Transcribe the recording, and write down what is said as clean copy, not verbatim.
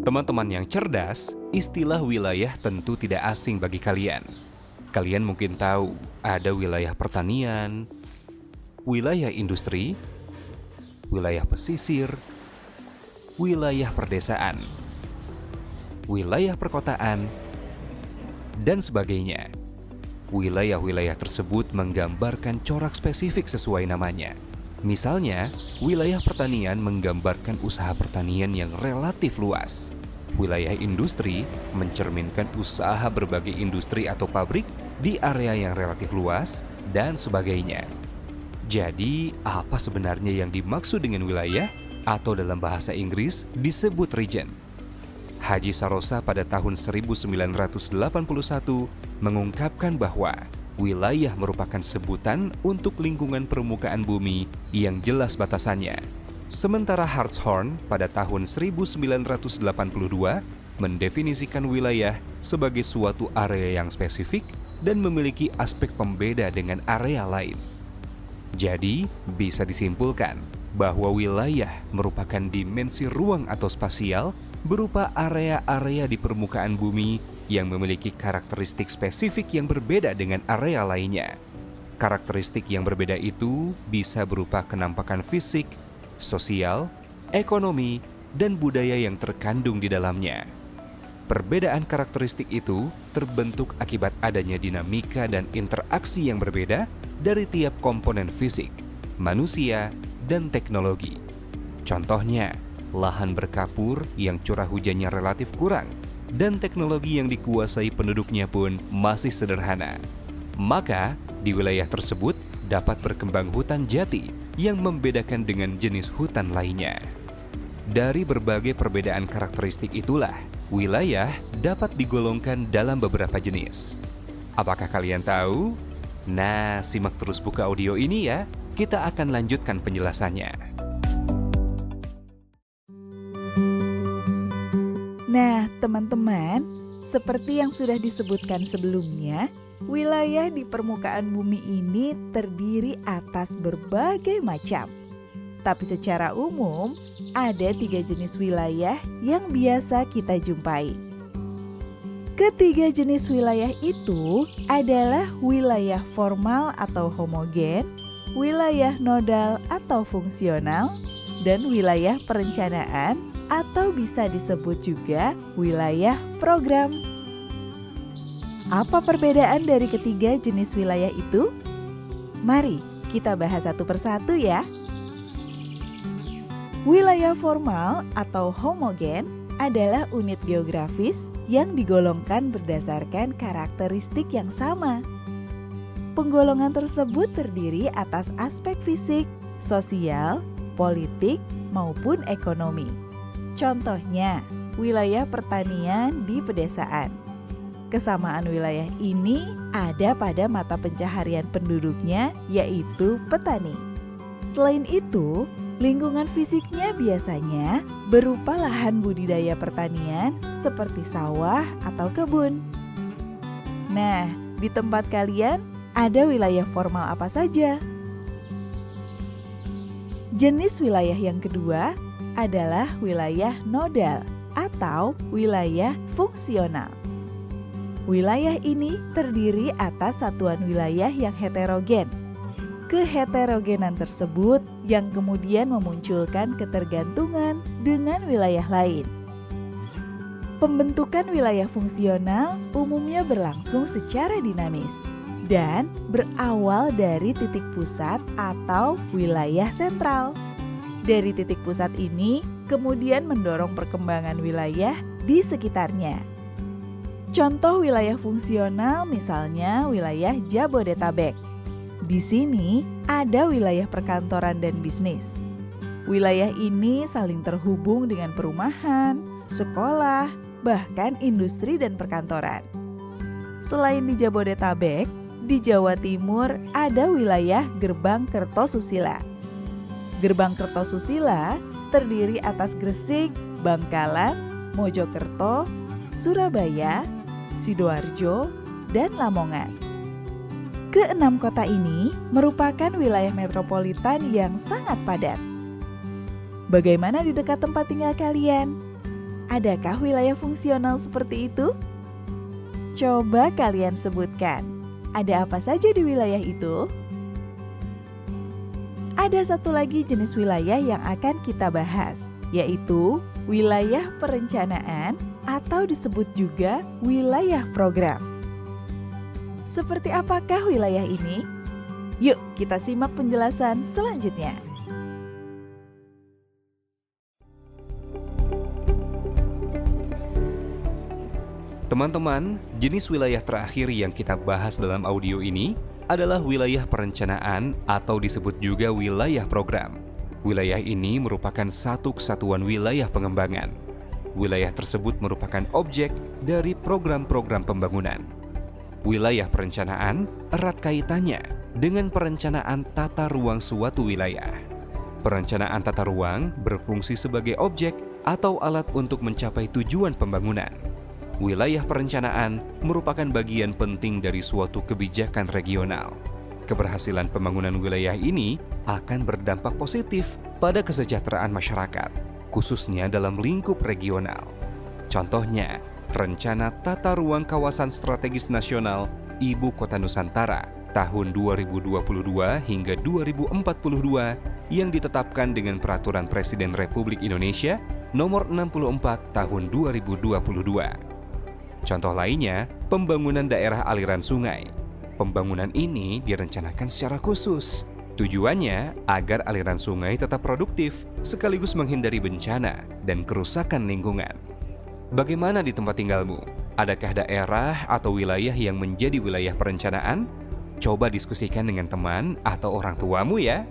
Teman-teman yang cerdas, istilah wilayah tentu tidak asing bagi kalian. Kalian mungkin tahu ada wilayah pertanian, wilayah industri, wilayah pesisir, wilayah perdesaan, wilayah perkotaan, dan sebagainya. Wilayah-wilayah tersebut menggambarkan corak spesifik sesuai namanya. Misalnya, wilayah pertanian menggambarkan usaha pertanian yang relatif luas. Wilayah industri mencerminkan usaha berbagai industri atau pabrik di area yang relatif luas, dan sebagainya. Jadi, apa sebenarnya yang dimaksud dengan wilayah atau dalam bahasa Inggris disebut region? Haji Sarosa pada tahun 1981 mengungkapkan bahwa wilayah merupakan sebutan untuk lingkungan permukaan bumi yang jelas batasannya. Sementara Hartshorne pada tahun 1982 mendefinisikan wilayah sebagai suatu area yang spesifik dan memiliki aspek pembeda dengan area lain. Jadi, bisa disimpulkan bahwa wilayah merupakan dimensi ruang atau spasial berupa area-area di permukaan bumi yang memiliki karakteristik spesifik yang berbeda dengan area lainnya. Karakteristik yang berbeda itu bisa berupa kenampakan fisik, sosial, ekonomi, dan budaya yang terkandung di dalamnya. Perbedaan karakteristik itu terbentuk akibat adanya dinamika dan interaksi yang berbeda dari tiap komponen fisik, manusia, dan teknologi. Contohnya, lahan berkapur yang curah hujannya relatif kurang, dan teknologi yang dikuasai penduduknya pun masih sederhana. Maka, di wilayah tersebut dapat berkembang hutan jati yang membedakan dengan jenis hutan lainnya. Dari berbagai perbedaan karakteristik itulah, wilayah dapat digolongkan dalam beberapa jenis. Apakah kalian tahu? Nah, simak terus buka audio ini ya. Kita akan lanjutkan penjelasannya. Nah, teman-teman, seperti yang sudah disebutkan sebelumnya, wilayah di permukaan bumi ini terdiri atas berbagai macam. Tapi secara umum, ada 3 jenis wilayah yang biasa kita jumpai. Ketiga jenis wilayah itu adalah wilayah formal atau homogen, wilayah nodal atau fungsional, dan wilayah perencanaan atau bisa disebut juga wilayah program. Apa perbedaan dari ketiga jenis wilayah itu? Mari kita bahas satu persatu ya. Wilayah formal atau homogen adalah unit geografis yang digolongkan berdasarkan karakteristik yang sama. Penggolongan tersebut terdiri atas aspek fisik, sosial, politik, maupun ekonomi. Contohnya, wilayah pertanian di pedesaan. Kesamaan wilayah ini ada pada mata pencaharian penduduknya, yaitu petani. Selain itu, lingkungan fisiknya biasanya berupa lahan budidaya pertanian seperti sawah atau kebun. Nah, di tempat kalian ada wilayah formal apa saja? Jenis wilayah yang kedua adalah wilayah nodal atau wilayah fungsional. Wilayah ini terdiri atas satuan wilayah yang heterogen. Keheterogenan tersebut yang kemudian memunculkan ketergantungan dengan wilayah lain. Pembentukan wilayah fungsional umumnya berlangsung secara dinamis dan berawal dari titik pusat atau wilayah sentral. Dari titik pusat ini kemudian mendorong perkembangan wilayah di sekitarnya. Contoh wilayah fungsional misalnya wilayah Jabodetabek. Di sini ada wilayah perkantoran dan bisnis. Wilayah ini saling terhubung dengan perumahan, sekolah, bahkan industri dan perkantoran. Selain di Jabodetabek, di Jawa Timur ada wilayah Gerbang Kertosusila. Gerbang Kertosusila terdiri atas Gresik, Bangkalan, Mojokerto, Surabaya, Sidoarjo, dan Lamongan. Keenam kota ini merupakan wilayah metropolitan yang sangat padat. Bagaimana di dekat tempat tinggal kalian? Adakah wilayah fungsional seperti itu? Coba kalian sebutkan, ada apa saja di wilayah itu? Ada satu lagi jenis wilayah yang akan kita bahas, yaitu wilayah perencanaan atau disebut juga wilayah program. Seperti apakah wilayah ini? Yuk kita simak penjelasan selanjutnya. Teman-teman, jenis wilayah terakhir yang kita bahas dalam audio ini adalah wilayah perencanaan atau disebut juga wilayah program. Wilayah ini merupakan satu kesatuan wilayah pengembangan. Wilayah tersebut merupakan objek dari program-program pembangunan. Wilayah perencanaan erat kaitannya dengan perencanaan tata ruang suatu wilayah. Perencanaan tata ruang berfungsi sebagai objek atau alat untuk mencapai tujuan pembangunan. Wilayah perencanaan merupakan bagian penting dari suatu kebijakan regional. Keberhasilan pembangunan wilayah ini akan berdampak positif pada kesejahteraan masyarakat, khususnya dalam lingkup regional. Contohnya, Rencana Tata Ruang Kawasan Strategis Nasional Ibu Kota Nusantara tahun 2022 hingga 2042 yang ditetapkan dengan Peraturan Presiden Republik Indonesia Nomor 64 Tahun 2022. Contoh lainnya, pembangunan daerah aliran sungai. Pembangunan ini direncanakan secara khusus. Tujuannya agar aliran sungai tetap produktif sekaligus menghindari bencana dan kerusakan lingkungan. Bagaimana di tempat tinggalmu? Adakah daerah atau wilayah yang menjadi wilayah perencanaan? Coba diskusikan dengan teman atau orang tuamu ya.